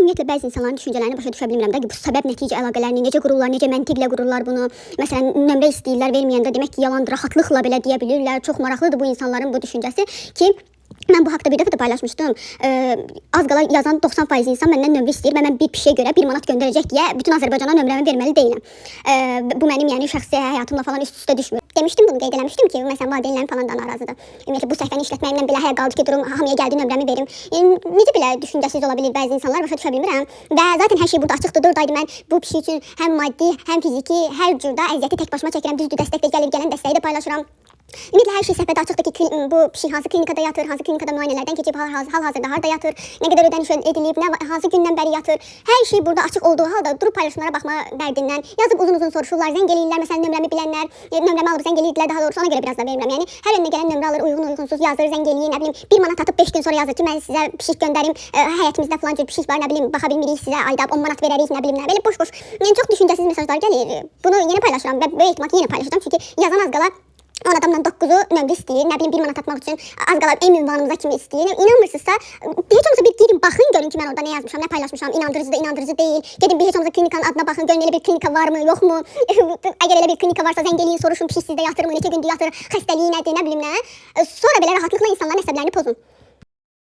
ümumiyyətlə bəzi insanların düşüncələrini başa düşə bilmirəm də ki, bu səbəb-nəticə əlaqələrini necə qururlar, necə məntiqlə qururlar bunu. Məsələn, nömrə istəyirlər, verməyəndə demək ki, yalandır, rahatlıqla belə deyə bilirlər. Çox maraqlıdır bu insanların bu düşüncəsi ki, mən bu haqda bir dəfə də paylaşmışdım. Az qala yazan 90% insan məndən nömrə istəyir və mən bir pişiyə görə 1 manat göndərəcək deyə bütün Azərbaycana nömrəmi verməli deyiləm. Bu mənim yəni şəxsi həyatımla falan üst-üstə düşmür. Demişdim, bunu qeyd eləmişdim ki, məsələn, valideynlərim falan da narazıdır. Ümumiyyətlə bu səhifəni işlətməyimdən belə həya qaldı ki, durum hamıya gəldi nömrəmi verim. Necə belə düşüncəsiz ola bilir bəzi insanlar, başa düşə bilmirəm. Və zaten hər şey burada açıqdır. Dördaydı mən bu pişik üçün həm maddi, həm fiziki, hər cürdə əziyyəti tək başıma çəkirəm. Düzdür, dəstək də gəlir, gələn dəstəyi də paylaşıram. Ümumiyyətlə hər şey səhifədə açıqdır ki, bu pişik hansı klinikada yatır, hansı klinikada müayinələrdən keçib, hal-hazırda harda yatır, nə qədər ödəniş edilib, hansı gündən bəri yatır. Hər şey burada açıq olduğu halda durub paylaşımlara baxma dərdindən yazıb uzun-uzun soruşurlar, zəng eləyirlər, məsələn, nömrəmi bilənlər, nömrəmi alıb zəng eləyirdilər, daha doğrusu ona görə biraz da verirəm. Yəni hər önünə gələn nömrə alır, uyğunsuz yazır, zəng eləyin, nə bilim, 1 manat atıb 5 gün sonra yazır ki, mən sizə pişik göndərim, həyətimizdə falan cür pişik var, nə bilim, baxa bilmirik sizə, ayda 10 manat verərik, nə bilim, nə belə boş-boş. Yəni çox düşüncəsiz mesajlar gəlir. Bunu yenə paylaşıram və böyük ehtimal ki, yenə paylaşacağam, çünki yazan az qala 10 adamdan 9-u nömrə istəyir, nə bilim 1 manat atmaq üçün az qala ünvanımıza kimi istəyir. İnanmırsınızsa, heç olmasa bir girin, baxın, görün ki, mən orada nə yazmışam, nə paylaşmışam, inandırıcıdır, inandırıcı deyil. Gedin bir heç olmasa klinikanın adına baxın, görün elə bir klinika varmı, yoxmu? Əgər elə bir klinika varsa zəng eləyin, soruşun, pişik sizdə yatırmı, neçə gündür yatır, xəstəliyi nədir, nə bilim nə. Sonra belə rahatlıqla insanların əsəblərini pozun.